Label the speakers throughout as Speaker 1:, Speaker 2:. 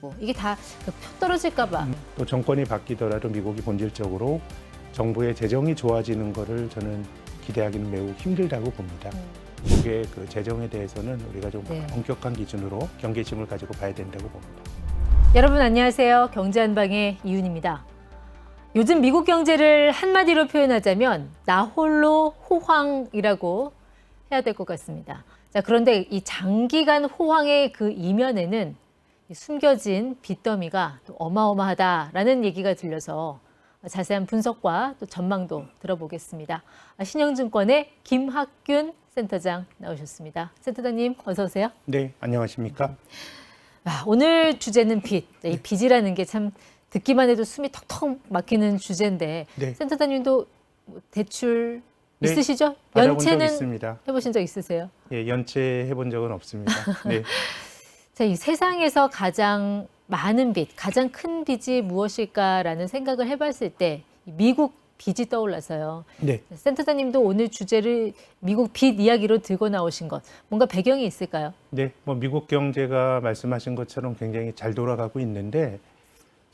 Speaker 1: 되고 이게 다 표 떨어질까 봐.
Speaker 2: 또 정권이 바뀌더라도 미국이 본질적으로 정부의 재정이 좋아지는 거를 저는 기대하기는 매우 힘들다고 봅니다. 미국의 그 재정에 대해서는 우리가 좀
Speaker 1: 네.
Speaker 2: 엄격한 기준으로 경계심을 가지고 봐야 된다고 봅니다.
Speaker 1: 여러분 안녕하세요. 경제한방의 이윤입니다. 요즘 미국 경제를 한마디로 표현하자면 나홀로 호황이라고 해야 될 것 같습니다. 자, 그런데 이 장기간 호황의 그 이면에는 숨겨진 빚더미가 또 어마어마하다라는 얘기가 들려서 자세한 분석과 또 전망도 들어보겠습니다. 신영증권의 김학균 센터장 나오셨습니다. 센터장님 어서 오세요.
Speaker 2: 네, 안녕하십니까?
Speaker 1: 오늘 주제는 빚. 이 빚이라는 게 참 듣기만 해도 숨이 턱턱 막히는 주제인데
Speaker 2: 네.
Speaker 1: 센터장님도 대출
Speaker 2: 네,
Speaker 1: 있으시죠?
Speaker 2: 받아본 적
Speaker 1: 연체는
Speaker 2: 있습니다.
Speaker 1: 해보신 적 있으세요?
Speaker 2: 예, 연체 해본 적은 없습니다. 네.
Speaker 1: 자, 이 세상에서 가장 많은 빚, 가장 큰 빚이 무엇일까라는 생각을 해봤을 때 미국 빚이 떠올라서요.
Speaker 2: 네.
Speaker 1: 센터장님도 오늘 주제를 미국 빚 이야기로 들고 나오신 것, 뭔가 배경이 있을까요?
Speaker 2: 네, 뭐 미국 경제가 말씀하신 것처럼 굉장히 잘 돌아가고 있는데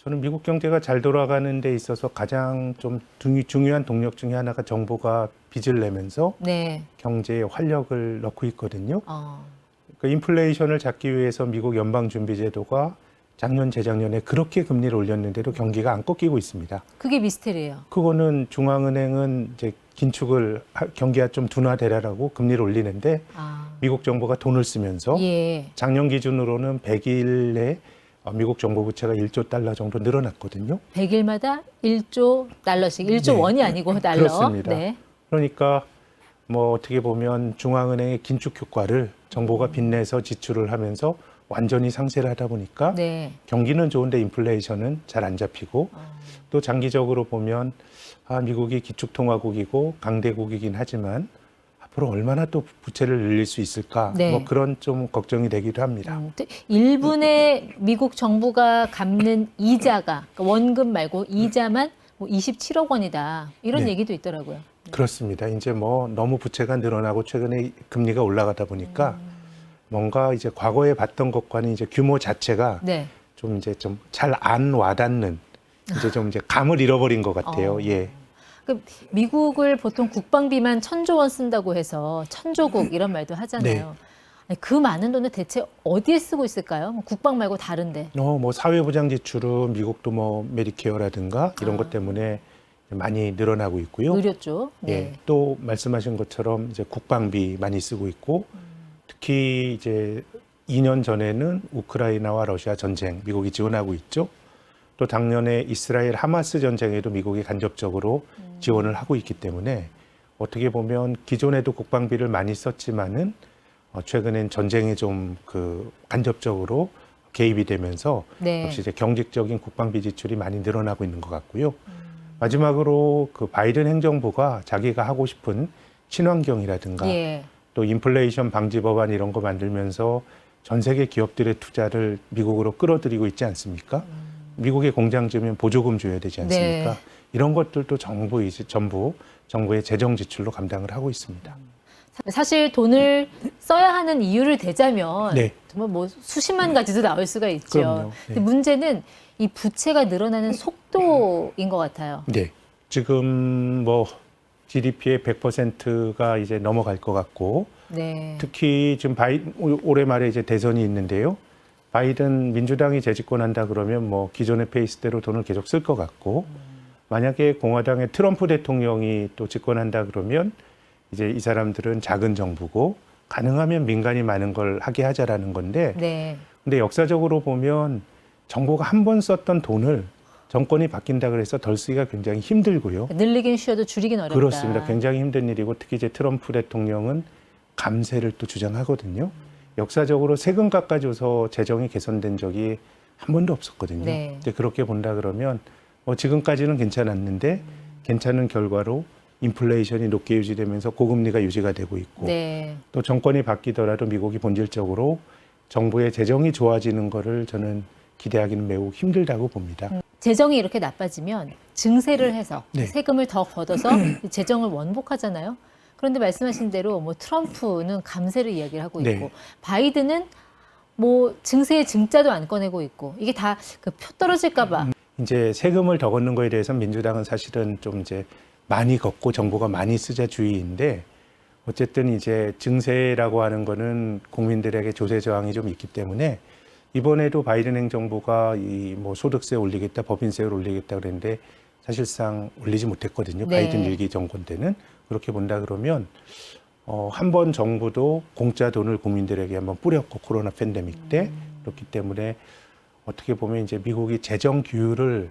Speaker 2: 저는 미국 경제가 잘 돌아가는 데 있어서 가장 좀 중요한 동력 중에 하나가 정부가 빚을 내면서
Speaker 1: 네.
Speaker 2: 경제에 활력을 넣고 있거든요. 그 인플레이션을 잡기 위해서 미국 연방준비제도가 작년, 재작년에 그렇게 금리를 올렸는데도 경기가 안 꺾이고 있습니다.
Speaker 1: 그게 미스테리예요.
Speaker 2: 그거는 중앙은행은 이제 긴축을 경기가 좀 둔화되라라고 금리를 올리는데 미국 정부가 돈을 쓰면서
Speaker 1: 예.
Speaker 2: 작년 기준으로는 100일에 미국 정부 부채가 1조 달러 정도 늘어났거든요.
Speaker 1: 100일마다 1조 달러씩, 1조
Speaker 2: 네.
Speaker 1: 원이 아니고 달러.
Speaker 2: 그렇습니다.
Speaker 1: 네.
Speaker 2: 그러니까 뭐 어떻게 보면 중앙은행의 긴축 효과를 정부가 빚내서 지출을 하면서 완전히 상쇄를 하다 보니까
Speaker 1: 네.
Speaker 2: 경기는 좋은데 인플레이션은 잘 안 잡히고 또 장기적으로 보면 미국이 기축통화국이고 강대국이긴 하지만 앞으로 얼마나 또 부채를 늘릴 수 있을까
Speaker 1: 네.
Speaker 2: 뭐 그런 좀 걱정이 되기도 합니다.
Speaker 1: 일본의 미국 정부가 갚는 이자가 그러니까 원금 말고 이자만 뭐 27억 원이다. 이런
Speaker 2: 네.
Speaker 1: 얘기도 있더라고요.
Speaker 2: 그렇습니다. 이제 뭐 너무 부채가 늘어나고 최근에 금리가 올라가다 보니까 뭔가 이제 과거에 봤던 것과는 이제 규모 자체가
Speaker 1: 네.
Speaker 2: 좀 이제 좀 잘 안 와닿는 이제 좀 이제 감을 잃어버린 것 같아요. 예.
Speaker 1: 그 미국을 보통 국방비만 1,000조 원 쓴다고 해서 천조국 이런 말도 하잖아요. 아니, 그 많은 돈을 대체 어디에 쓰고 있을까요? 뭐 국방 말고 다른데.
Speaker 2: 뭐 사회보장 지출은 미국도 뭐 메디케어라든가 이런 것 때문에 많이 늘어나고 있고요.
Speaker 1: 느렸죠. 네.
Speaker 2: 예. 또 말씀하신 것처럼 이제 국방비 많이 쓰고 있고 특히 이제 2년 전에는 우크라이나와 러시아 전쟁 미국이 지원하고 있죠. 또 작년에 이스라엘 하마스 전쟁에도 미국이 간접적으로 지원을 하고 있기 때문에 어떻게 보면 기존에도 국방비를 많이 썼지만은 최근엔 전쟁에 좀 그 간접적으로 개입이 되면서
Speaker 1: 네.
Speaker 2: 역시 이제 경직적인 국방비 지출이 많이 늘어나고 있는 것 같고요. 마지막으로 그 바이든 행정부가 자기가 하고 싶은 친환경이라든가
Speaker 1: 예.
Speaker 2: 또 인플레이션 방지 법안 이런 거 만들면서 전 세계 기업들의 투자를 미국으로 끌어들이고 있지 않습니까? 미국에 공장 지으면 보조금 줘야 되지 않습니까?
Speaker 1: 네.
Speaker 2: 이런 것들도 전부 정부의 재정 지출로 감당을 하고 있습니다.
Speaker 1: 사실 돈을 써야 하는 이유를 대자면
Speaker 2: 네.
Speaker 1: 정말 뭐 수십만 가지도 나올 수가 있죠.
Speaker 2: 그럼요. 네.
Speaker 1: 근데 문제는 이 부채가 늘어나는 속도인 것 같아요.
Speaker 2: 네. 지금 뭐 GDP의 100%가 이제 넘어갈 것 같고
Speaker 1: 네.
Speaker 2: 특히 지금 올해 말에 이제 대선이 있는데요. 바이든 민주당이 재집권한다 그러면 뭐 기존의 페이스대로 돈을 계속 쓸 것 같고 만약에 공화당의 트럼프 대통령이 또 집권한다 그러면 이제 이 사람들은 작은 정부고 가능하면 민간이 많은 걸 하게 하자라는 건데
Speaker 1: 네.
Speaker 2: 근데 역사적으로 보면 정부가 한 번 썼던 돈을 정권이 바뀐다 그래서 덜 쓰기가 굉장히 힘들고요.
Speaker 1: 늘리긴 쉬워도 줄이긴 어렵다.
Speaker 2: 그렇습니다. 굉장히 힘든 일이고 특히 이제 트럼프 대통령은 감세를 또 주장하거든요. 역사적으로 세금 깎아줘서 재정이 개선된 적이 한 번도 없었거든요.
Speaker 1: 네.
Speaker 2: 이제 그렇게 본다 그러면 지금까지는 괜찮았는데 괜찮은 결과로 인플레이션이 높게 유지되면서 고금리가 유지가 되고 있고
Speaker 1: 네.
Speaker 2: 또 정권이 바뀌더라도 미국이 본질적으로 정부의 재정이 좋아지는 거를 저는 기대하기는 매우 힘들다고 봅니다.
Speaker 1: 재정이 이렇게 나빠지면 증세를 해서
Speaker 2: 네.
Speaker 1: 세금을 더 걷어서 재정을 원복하잖아요. 그런데 말씀하신 대로 뭐 트럼프는 감세를 이야기를 하고 있고
Speaker 2: 네.
Speaker 1: 바이든은 뭐 증세의 증자도 안 꺼내고 있고 이게 다 그 표 떨어질까봐.
Speaker 2: 이제 세금을 더 걷는 거에 대해서 민주당은 사실은 좀 이제 많이 걷고 정부가 많이 쓰자 주의인데 어쨌든 이제 증세라고 하는 거는 국민들에게 조세 저항이 좀 있기 때문에 이번에도 바이든 행정부가 이 뭐 소득세 올리겠다, 법인세를 올리겠다 그랬는데 사실상 올리지 못했거든요.
Speaker 1: 네.
Speaker 2: 바이든 일기 정권 때는. 그렇게 본다 그러면 한 번 정부도 공짜 돈을 국민들에게 한번 뿌렸고 코로나 팬데믹 때 그렇기 때문에 어떻게 보면 이제 미국이 재정 규율을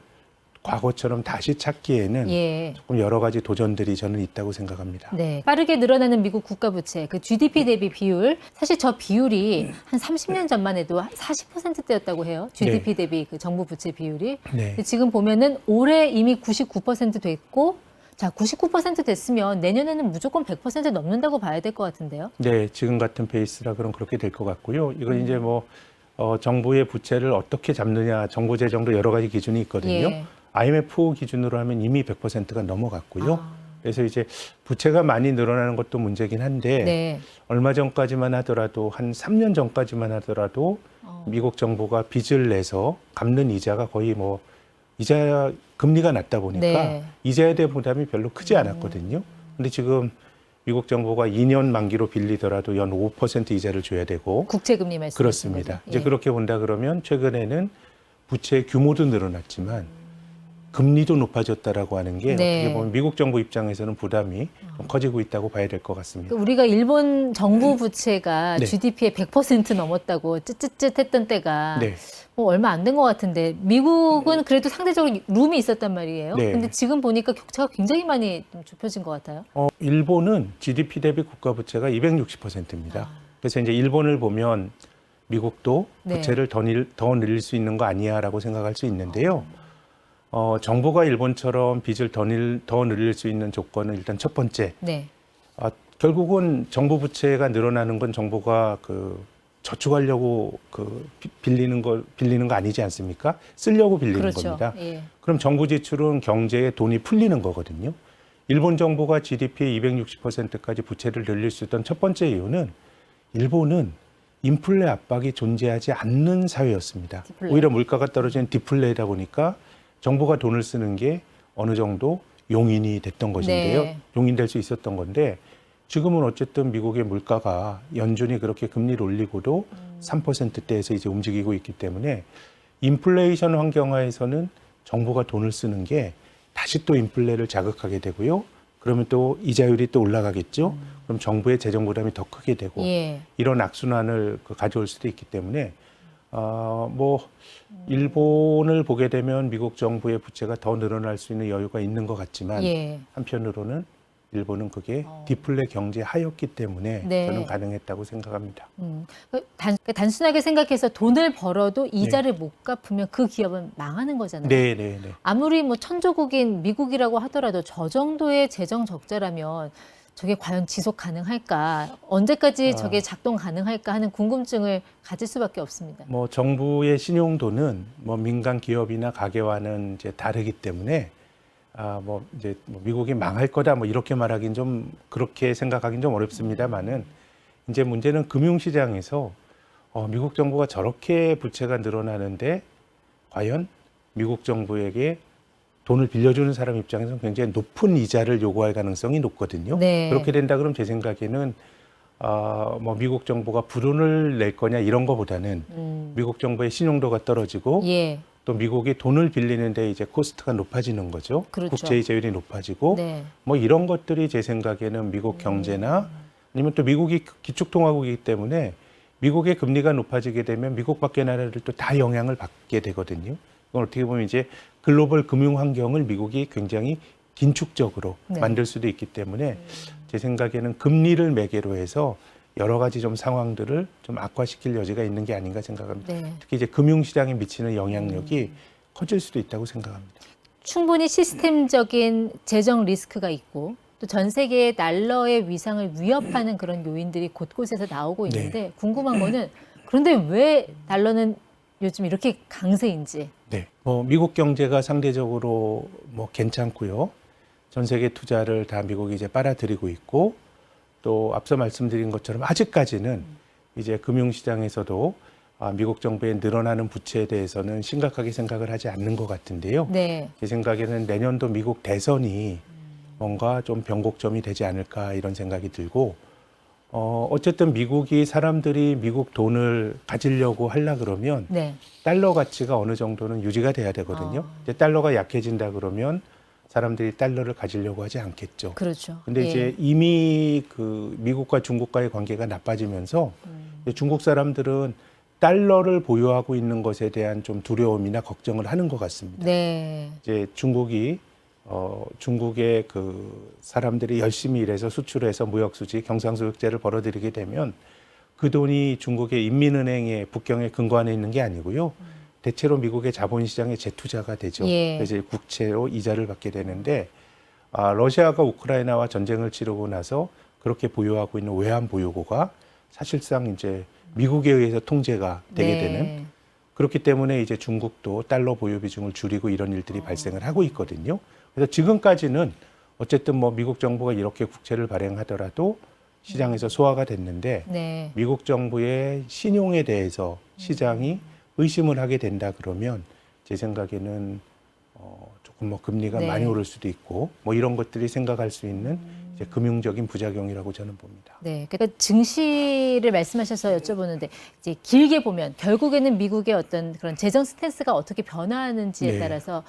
Speaker 2: 과거처럼 다시 찾기에는
Speaker 1: 예.
Speaker 2: 조금 여러 가지 도전들이 저는 있다고 생각합니다.
Speaker 1: 네. 빠르게 늘어나는 미국 국가 부채, 그 GDP 대비 비율, 사실 저 비율이 한 30년 전만 해도 40%대였다고 해요. GDP 대비 그 정부 부채 비율이.
Speaker 2: 네.
Speaker 1: 근데 지금 보면은 올해 이미 99% 됐고, 자, 99% 됐으면 내년에는 무조건 100% 넘는다고 봐야 될 것 같은데요.
Speaker 2: 네, 지금 같은 페이스라 그럼 그렇게 될 것 같고요. 이건 이제 뭐 정부의 부채를 어떻게 잡느냐, 정부 재정도 여러 가지 기준이 있거든요.
Speaker 1: 예.
Speaker 2: IMF 기준으로 하면 이미 100%가 넘어갔고요.
Speaker 1: 아.
Speaker 2: 그래서 이제 부채가 많이 늘어나는 것도 문제긴 한데
Speaker 1: 네.
Speaker 2: 얼마 전까지만 하더라도 한 3년 전까지만 하더라도 미국 정부가 빚을 내서 갚는 이자가 거의 뭐 이자 금리가 낮다 보니까
Speaker 1: 네.
Speaker 2: 이자에 대한 부담이 별로 크지 않았거든요. 근데 지금 미국 정부가 2년 만기로 빌리더라도 연 5% 이자를 줘야 되고
Speaker 1: 국채금리 말씀.
Speaker 2: 그렇습니다. 이제
Speaker 1: 예.
Speaker 2: 그렇게 본다 그러면 최근에는 부채 규모도 늘어났지만 금리도 높아졌다라고 하는 게
Speaker 1: 네.
Speaker 2: 어떻게 보면 미국 정부 입장에서는 부담이 좀 커지고 있다고 봐야 될 것 같습니다.
Speaker 1: 우리가 일본 정부 부채가
Speaker 2: 네.
Speaker 1: GDP의 100% 넘었다고 쯧쯧쯧했던 때가
Speaker 2: 네.
Speaker 1: 뭐 얼마 안 된 것 같은데 미국은 그래도 상대적으로 룸이 있었단 말이에요.
Speaker 2: 네.
Speaker 1: 근데 지금 보니까 격차가 굉장히 많이 좀 좁혀진 것 같아요.
Speaker 2: 일본은 GDP 대비 국가 부채가 260%입니다. 그래서 이제 일본을 보면 미국도
Speaker 1: 네.
Speaker 2: 부채를 더 늘릴 수 있는 거 아니야라고 생각할 수 있는데요. 정부가 일본처럼 빚을 더 늘릴 수 있는 조건은 일단 첫 번째,
Speaker 1: 네.
Speaker 2: 결국은 정부 부채가 늘어나는 건 정부가 그 저축하려고 그 빌리는 거 아니지 않습니까? 쓰려고 빌리는
Speaker 1: 그렇죠.
Speaker 2: 겁니다.
Speaker 1: 예.
Speaker 2: 그럼 정부 지출은 경제에 돈이 풀리는 거거든요. 일본 정부가 GDP의 260%까지 부채를 늘릴 수 있던 첫 번째 이유는 일본은 인플레 압박이 존재하지 않는 사회였습니다.
Speaker 1: 디플레.
Speaker 2: 오히려 물가가 떨어지는 디플레이다 보니까 정부가 돈을 쓰는 게 어느 정도 용인이 됐던 것인데요.
Speaker 1: 네.
Speaker 2: 용인될 수 있었던 건데 지금은 어쨌든 미국의 물가가 연준이 그렇게 금리를 올리고도 3%대에서 이제 움직이고 있기 때문에 인플레이션 환경하에서는 정부가 돈을 쓰는 게 다시 또 인플레를 자극하게 되고요. 그러면 또 이자율이 또 올라가겠죠. 그럼 정부의 재정 부담이 더 크게 되고
Speaker 1: 예.
Speaker 2: 이런 악순환을 가져올 수도 있기 때문에 뭐 일본을 보게 되면 미국 정부의 부채가 더 늘어날 수 있는 여유가 있는 것 같지만
Speaker 1: 예.
Speaker 2: 한편으로는 일본은 그게 디플레 경제 하였기 때문에
Speaker 1: 네.
Speaker 2: 저는 가능했다고 생각합니다.
Speaker 1: 단순하게 생각해서 돈을 벌어도 이자를 못 갚으면 그 기업은 망하는 거잖아요.
Speaker 2: 네, 네, 네.
Speaker 1: 아무리 뭐 천조국인 미국이라고 하더라도 저 정도의 재정 적자라면 저게 과연 지속 가능할까? 언제까지 저게 작동 가능할까 하는 궁금증을 가질 수밖에 없습니다.
Speaker 2: 뭐 정부의 신용도는 뭐 민간 기업이나 가계와는 이제 다르기 때문에 뭐 이제 뭐 미국이 망할 거다 뭐 이렇게 말하긴 좀 그렇게 생각하긴 좀 어렵습니다만은 이제 문제는 금융시장에서 미국 정부가 저렇게 부채가 늘어나는데 과연 미국 정부에게 돈을 빌려주는 사람 입장에서는 굉장히 높은 이자를 요구할 가능성이 높거든요.
Speaker 1: 네.
Speaker 2: 그렇게 된다 그러면 제 생각에는 뭐 미국 정부가 불운을 낼 거냐 이런 거보다는 미국 정부의 신용도가 떨어지고
Speaker 1: 예.
Speaker 2: 또 미국이 돈을 빌리는데 이제 코스트가 높아지는 거죠.
Speaker 1: 그렇죠.
Speaker 2: 국제 이자율이 높아지고
Speaker 1: 네.
Speaker 2: 뭐 이런 것들이 제 생각에는 미국 경제나 아니면 또 미국이 기축통화국이기 때문에 미국의 금리가 높아지게 되면 미국 밖의 나라들도 다 영향을 받게 되거든요. 이건 어떻게 보면 이제 글로벌 금융 환경을 미국이 굉장히 긴축적으로
Speaker 1: 네.
Speaker 2: 만들 수도 있기 때문에 제 생각에는 금리를 매개로 해서 여러 가지 좀 상황들을 좀 악화시킬 여지가 있는 게 아닌가 생각합니다.
Speaker 1: 네.
Speaker 2: 특히 이제 금융시장에 미치는 영향력이 커질 수도 있다고 생각합니다.
Speaker 1: 충분히 시스템적인 재정 리스크가 있고 또 전 세계의 달러의 위상을 위협하는 그런 요인들이 곳곳에서 나오고 있는데 궁금한 거는 그런데 왜 달러는 요즘 이렇게 강세인지.
Speaker 2: 네. 뭐 미국 경제가 상대적으로 뭐 괜찮고요. 전 세계 투자를 다 미국이 이제 빨아들이고 있고 또 앞서 말씀드린 것처럼 아직까지는 이제 금융시장에서도 미국 정부의 늘어나는 부채에 대해서는 심각하게 생각을 하지 않는 것 같은데요.
Speaker 1: 네.
Speaker 2: 제 생각에는 내년도 미국 대선이 뭔가 좀 변곡점이 되지 않을까 이런 생각이 들고 어쨌든 미국이 사람들이 미국 돈을 가지려고 하려 그러면
Speaker 1: 네.
Speaker 2: 달러 가치가 어느 정도는 유지가 돼야 되거든요. 이제 달러가 약해진다 그러면 사람들이 달러를 가지려고 하지 않겠죠.
Speaker 1: 그렇죠.
Speaker 2: 근데 이제 이미 그 미국과 중국과의 관계가 나빠지면서 이제 중국 사람들은 달러를 보유하고 있는 것에 대한 좀 두려움이나 걱정을 하는 것 같습니다.
Speaker 1: 네.
Speaker 2: 이제 중국이 중국의 그 사람들이 열심히 일해서 수출해서 무역수지 경상수역제를 벌어들이게 되면 그 돈이 중국의 인민은행의 북경에 근거안에 있는 게 아니고요. 대체로 미국의 자본시장에 재투자가 되죠.
Speaker 1: 예.
Speaker 2: 그래서 국채로 이자를 받게 되는데 러시아가 우크라이나와 전쟁을 치르고 나서 그렇게 보유하고 있는 외환 보유고가 사실상 이제 미국에 의해서 통제가 되게
Speaker 1: 네.
Speaker 2: 되는 그렇기 때문에 이제 중국도 달러 보유 비중을 줄이고 이런 일들이 발생을 하고 있거든요. 그래서 지금까지는 어쨌든 뭐 미국 정부가 이렇게 국채를 발행하더라도 시장에서 소화가 됐는데
Speaker 1: 네.
Speaker 2: 미국 정부의 신용에 대해서 시장이 의심을 하게 된다 그러면 제 생각에는 조금 뭐 금리가
Speaker 1: 네.
Speaker 2: 많이 오를 수도 있고 뭐 이런 것들이 생각할 수 있는 이제 금융적인 부작용이라고 저는 봅니다.
Speaker 1: 네, 그러니까 증시를 말씀하셔서 여쭤보는데 이제 길게 보면 결국에는 미국의 어떤 그런 재정 스탠스가 어떻게 변화하는지에
Speaker 2: 네.
Speaker 1: 따라서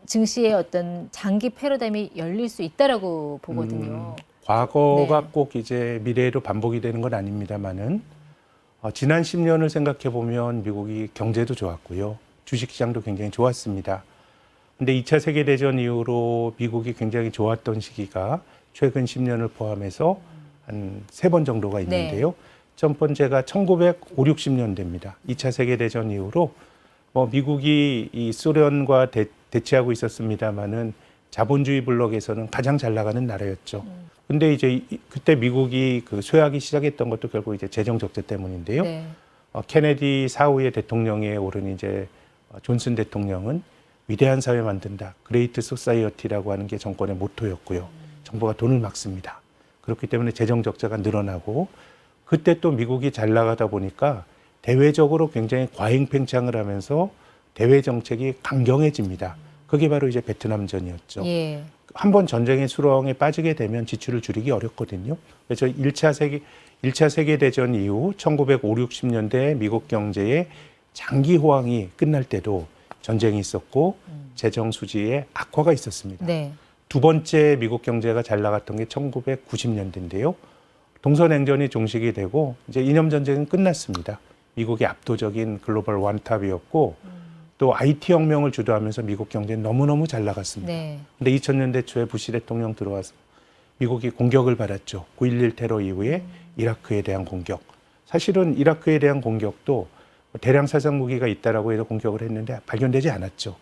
Speaker 1: 증시의 어떤 장기 패러다임이 열릴 수 있다라고 보거든요.
Speaker 2: 과거가
Speaker 1: 네.
Speaker 2: 꼭 이제 미래로 반복이 되는 건 아닙니다만은 지난 10년을 생각해 보면 미국이 경제도 좋았고요, 주식시장도 굉장히 좋았습니다. 근데 2차 세계대전 이후로 미국이 굉장히 좋았던 시기가 최근 10년을 포함해서 한 3번 정도가 있는데요. 첫 번째가 1950, 60년대입니다. 2차 세계대전 이후로 뭐 미국이 이 소련과 대치하고 있었습니다마는 자본주의 블록에서는 가장 잘 나가는 나라였죠. 근데 이제 그때 미국이 그 쇠하기 시작했던 것도 결국 이제 재정 적자 때문인데요.
Speaker 1: 네.
Speaker 2: 케네디 사후의 대통령에 오른 이제 존슨 대통령은 위대한 사회 만든다, 그레이트 소사이어티라고 하는 게 정권의 모토였고요. 정부가 돈을 막습니다. 그렇기 때문에 재정 적자가 늘어나고 그때 또 미국이 잘 나가다 보니까 대외적으로 굉장히 과잉팽창을 하면서 대외 정책이 강경해집니다. 그게 바로 이제 베트남전이었죠.
Speaker 1: 예.
Speaker 2: 한번 전쟁의 수렁에 빠지게 되면 지출을 줄이기 어렵거든요. 그래서 1차 세계대전 이후 1950, 60년대 미국 경제의 장기 호황이 끝날 때도 전쟁이 있었고 재정 수지에 악화가 있었습니다.
Speaker 1: 네.
Speaker 2: 두 번째 미국 경제가 잘 나갔던 게 1990년대인데요. 동서냉전이 종식이 되고 이제 이념 전쟁은 끝났습니다. 미국이 압도적인 글로벌 원탑이었고 또 IT 혁명을 주도하면서 미국 경제는 너무너무 잘 나갔습니다.
Speaker 1: 네.
Speaker 2: 근데 2000년대 초에 부시 대통령 들어와서 미국이 공격을 받았죠. 9.11 테러 이후에 이라크에 대한 공격. 사실은 이라크에 대한 공격도 대량 살상 무기가 있다라고 해서 공격을 했는데 발견되지 않았죠.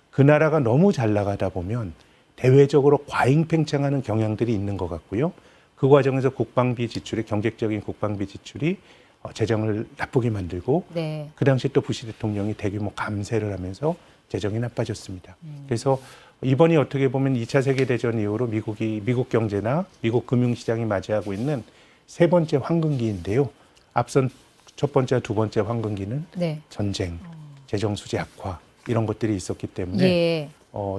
Speaker 2: 그 나라가 너무 잘 나가다 보면 대외적으로 과잉 팽창하는 경향들이 있는 것 같고요. 그 과정에서 국방비 지출이, 경제적인 국방비 지출이 재정을 나쁘게 만들고
Speaker 1: 네.
Speaker 2: 그 당시 또 부시 대통령이 대규모 감세를 하면서 재정이 나빠졌습니다. 그래서 이번이 어떻게 보면 2차 세계대전 이후로 미국 경제나 미국 금융시장이 맞이하고 있는 세 번째 황금기인데요. 앞선 첫 번째와 두 번째 황금기는
Speaker 1: 네.
Speaker 2: 전쟁, 재정 수지 악화 이런 것들이 있었기 때문에
Speaker 1: 예.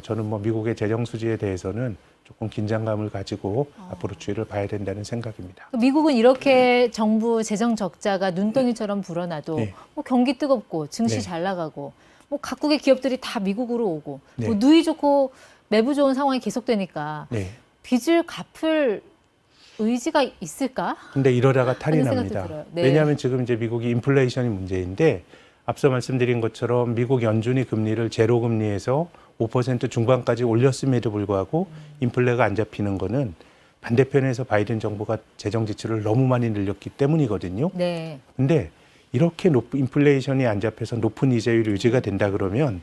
Speaker 2: 저는 뭐 미국의 재정 수지에 대해서는 조금 긴장감을 가지고 앞으로 추이를 봐야 된다는 생각입니다.
Speaker 1: 미국은 이렇게 정부 재정 적자가 눈덩이처럼 불어나도
Speaker 2: 네.
Speaker 1: 뭐 경기 뜨겁고 증시
Speaker 2: 네.
Speaker 1: 잘 나가고 뭐 각국의 기업들이 다 미국으로 오고
Speaker 2: 네.
Speaker 1: 뭐 누이 좋고 매부 좋은 상황이 계속되니까
Speaker 2: 네.
Speaker 1: 빚을 갚을 의지가 있을까?
Speaker 2: 근데 이러다가 탈이
Speaker 1: 하는 생각도
Speaker 2: 납니다.
Speaker 1: 들어요. 네.
Speaker 2: 왜냐하면 지금 이제 미국이 인플레이션이 문제인데 앞서 말씀드린 것처럼 미국 연준이 금리를 제로 금리에서 5% 중반까지 올렸음에도 불구하고 인플레가 안 잡히는 거는 반대편에서 바이든 정부가 재정 지출을 너무 많이 늘렸기 때문이거든요.
Speaker 1: 네.
Speaker 2: 근데 이렇게 인플레이션이 안 잡혀서 높은 이자율이 유지가 된다 그러면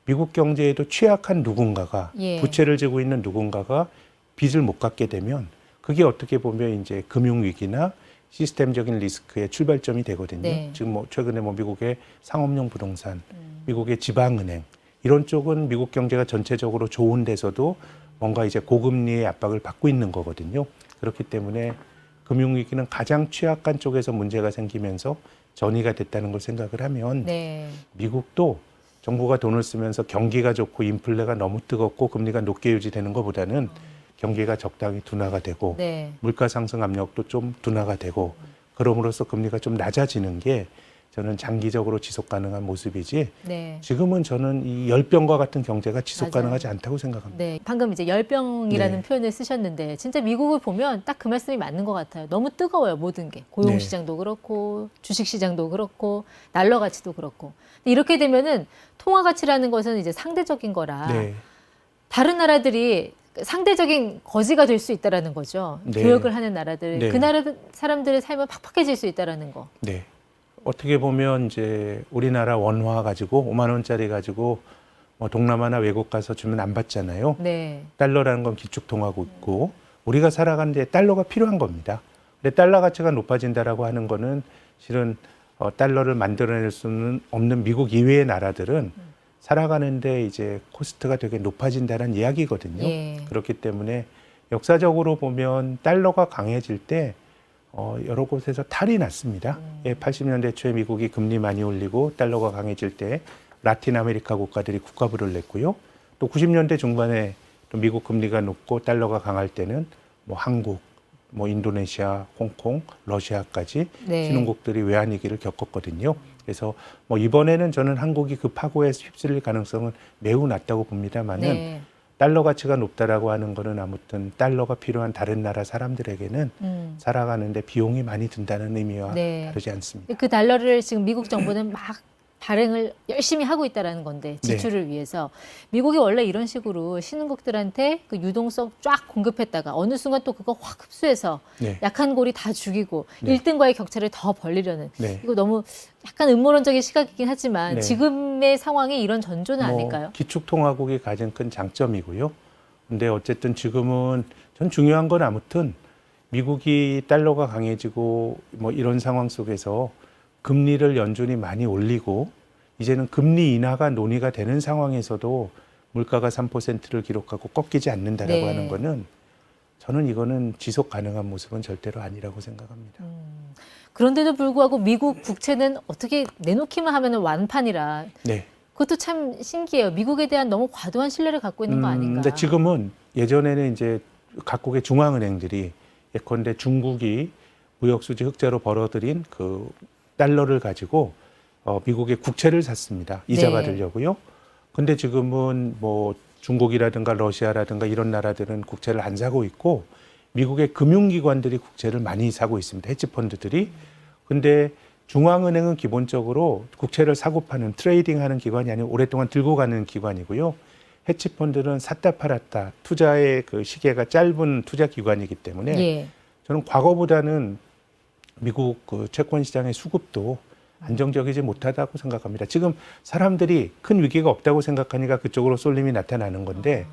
Speaker 2: 미국 경제에도 취약한 누군가가
Speaker 1: 예.
Speaker 2: 부채를 지고 있는 누군가가 빚을 못 갚게 되면 그게 어떻게 보면 이제 금융위기나 시스템적인 리스크의 출발점이 되거든요.
Speaker 1: 네.
Speaker 2: 지금 뭐 최근에 뭐 미국의 상업용 부동산, 미국의 지방은행 이런 쪽은 미국 경제가 전체적으로 좋은 데서도 뭔가 이제 고금리의 압박을 받고 있는 거거든요. 그렇기 때문에 금융위기는 가장 취약한 쪽에서 문제가 생기면서 전이가 됐다는 걸 생각을 하면
Speaker 1: 네.
Speaker 2: 미국도 정부가 돈을 쓰면서 경기가 좋고 인플레가 너무 뜨겁고 금리가 높게 유지되는 것보다는 경기가 적당히 둔화가 되고
Speaker 1: 네.
Speaker 2: 물가 상승 압력도 좀 둔화가 되고 그럼으로써 금리가 좀 낮아지는 게 저는 장기적으로 지속 가능한 모습이지
Speaker 1: 네.
Speaker 2: 지금은 저는 이 열병과 같은 경제가 지속
Speaker 1: 맞아요.
Speaker 2: 가능하지 않다고 생각합니다.
Speaker 1: 네, 방금 이제 열병이라는
Speaker 2: 네.
Speaker 1: 표현을 쓰셨는데 진짜 미국을 보면 딱 그 말씀이 맞는 것 같아요. 너무 뜨거워요, 모든 게. 고용
Speaker 2: 네.
Speaker 1: 시장도 그렇고 주식 시장도 그렇고 달러 가치도 그렇고. 근데 이렇게 되면은 통화 가치라는 것은 이제 상대적인 거라
Speaker 2: 네.
Speaker 1: 다른 나라들이 상대적인 거지가 될 수 있다라는 거죠.
Speaker 2: 네.
Speaker 1: 교역을 하는 나라들,
Speaker 2: 네.
Speaker 1: 그 나라 사람들의 삶은 팍팍해질 수 있다라는 거.
Speaker 2: 네. 어떻게 보면 이제 우리나라 원화 가지고 5만 원짜리 가지고 뭐 동남아나 외국 가서 주면 안 받잖아요.
Speaker 1: 네,
Speaker 2: 달러라는 건 기축통화국이고 우리가 살아가는데 달러가 필요한 겁니다. 근데 달러 가치가 높아진다라고 하는 거는 실은 달러를 만들어낼 수는 없는 미국 이외의 나라들은 살아가는데 이제 코스트가 되게 높아진다는 이야기거든요.
Speaker 1: 예.
Speaker 2: 그렇기 때문에 역사적으로 보면 달러가 강해질 때 여러 곳에서 탈이 났습니다. 예, 80년대 초에 미국이 금리 많이 올리고 달러가 강해질 때 라틴 아메리카 국가들이 국가부를 냈고요. 또 90년대 중반에 또 미국 금리가 높고 달러가 강할 때는 뭐 한국, 뭐 인도네시아, 홍콩, 러시아까지
Speaker 1: 네.
Speaker 2: 신흥국들이 외환위기를 겪었거든요. 그래서 뭐 이번에는 저는 한국이 그 파고에 휩쓸릴 가능성은 매우 낮다고 봅니다만은
Speaker 1: 네.
Speaker 2: 달러 가치가 높다라고 하는 거는 아무튼 달러가 필요한 다른 나라 사람들에게는 살아가는데 비용이 많이 든다는 의미와
Speaker 1: 네.
Speaker 2: 다르지 않습니다.
Speaker 1: 그 달러를 지금 미국 정부는 막 발행을 열심히 하고 있다라는 건데 지출을 위해서 미국이 원래 이런 식으로 신흥국들한테 그 유동성 쫙 공급했다가 어느 순간 또 그거 확 흡수해서
Speaker 2: 네.
Speaker 1: 약한 고리 다 죽이고
Speaker 2: 네.
Speaker 1: 1등과의 격차를 더 벌리려는
Speaker 2: 네.
Speaker 1: 이거 너무 약간 음모론적인 시각이긴 하지만
Speaker 2: 네.
Speaker 1: 지금의 상황이 이런 전조는 아닐까요?
Speaker 2: 기축통화국이 가진 큰 장점이고요. 근데 어쨌든 지금은 전 중요한 건 아무튼 미국이 달러가 강해지고 뭐 이런 상황 속에서 금리를 연준이 많이 올리고 이제는 금리 인하가 논의가 되는 상황에서도 물가가 3%를 기록하고 꺾이지 않는다라고
Speaker 1: 네.
Speaker 2: 하는 거는 저는 이거는 지속 가능한 모습은 절대로 아니라고 생각합니다.
Speaker 1: 그런데도 불구하고 미국 국채는 어떻게 내놓기만 하면 완판이라
Speaker 2: 네.
Speaker 1: 그것도 참 신기해요. 미국에 대한 너무 과도한 신뢰를 갖고 있는 거 아닌가.
Speaker 2: 근데 지금은 예전에는 이제 각국의 중앙은행들이 예컨대 중국이 무역수지 흑자로 벌어들인 그 달러를 가지고 미국의 국채를 샀습니다. 이자
Speaker 1: 네.
Speaker 2: 받으려고요. 근데 지금은 뭐 중국이라든가 러시아라든가 이런 나라들은 국채를 안 사고 있고 미국의 금융기관들이 국채를 많이 사고 있습니다. 헤지펀드들이. 근데 중앙은행은 기본적으로 국채를 사고 파는 트레이딩하는 기관이 아니고 오랫동안 들고 가는 기관이고요. 헤지펀드는 샀다 팔았다 투자의 그 시계가 짧은 투자 기관이기 때문에
Speaker 1: 예.
Speaker 2: 저는 과거보다는 미국 그 채권 시장의 수급도 안정적이지 못하다고 생각합니다. 지금 사람들이 큰 위기가 없다고 생각하니까 그쪽으로 쏠림이 나타나는 건데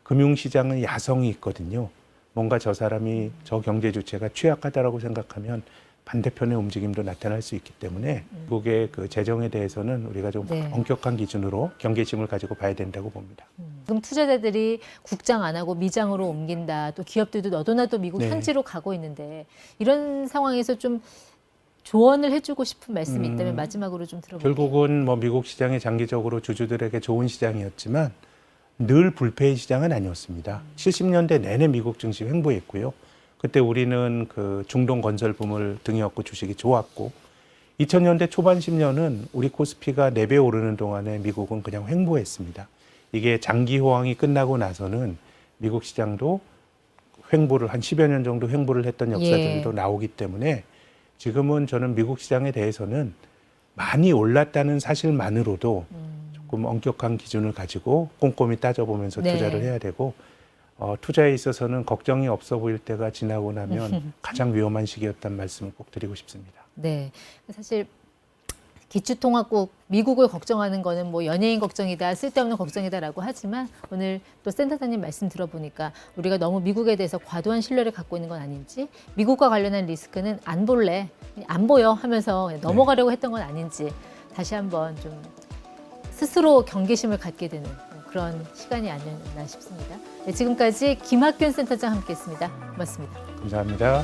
Speaker 2: 금융시장은 야성이 있거든요. 뭔가 저 사람이 저 경제 주체가 취약하다라고 생각하면 반대편의 움직임도 나타날 수 있기 때문에 미국의 그 재정에 대해서는 우리가 좀
Speaker 1: 네.
Speaker 2: 엄격한 기준으로 경계심을 가지고 봐야 된다고 봅니다.
Speaker 1: 지금 투자자들이 국장 안 하고 미장으로 옮긴다. 또 기업들도 너도나도 미국
Speaker 2: 네.
Speaker 1: 현지로 가고 있는데 이런 상황에서 좀 조언을 해주고 싶은 말씀이 있다면 마지막으로 좀 들어볼게요.
Speaker 2: 결국은 뭐 미국 시장이 장기적으로 주주들에게 좋은 시장이었지만 늘 불패의 시장은 아니었습니다. 70년대 내내 미국 증시 횡보했고요. 그때 우리는 그 중동 건설 붐을 등에 업고 주식이 좋았고 2000년대 초반 10년은 우리 코스피가 4배 오르는 동안에 미국은 그냥 횡보했습니다. 이게 장기 호황이 끝나고 나서는 미국 시장도 횡보를 한 10여 년 정도 횡보를 했던 역사들도 나오기 때문에 지금은 저는 미국 시장에 대해서는 많이 올랐다는 사실만으로도 조금 엄격한 기준을 가지고 꼼꼼히 따져보면서
Speaker 1: 네.
Speaker 2: 투자를 해야 되고 투자에 있어서는 걱정이 없어 보일 때가 지나고 나면 가장 위험한 시기였다는 말씀을 꼭 드리고 싶습니다.
Speaker 1: 네. 사실 기축통화국 미국을 걱정하는 거는 뭐 연예인 걱정이다, 쓸데없는 걱정이다라고 하지만 오늘 또 센터장님 말씀 들어보니까 우리가 너무 미국에 대해서 과도한 신뢰를 갖고 있는 건 아닌지 미국과 관련한 리스크는 안 볼래, 안 보여 하면서 넘어가려고 했던 건 아닌지 다시 한번 좀 스스로 경계심을 갖게 되는 그런 시간이 아니었나 싶습니다. 네, 지금까지 김학균 센터장 함께했습니다. 고맙습니다.
Speaker 2: 감사합니다.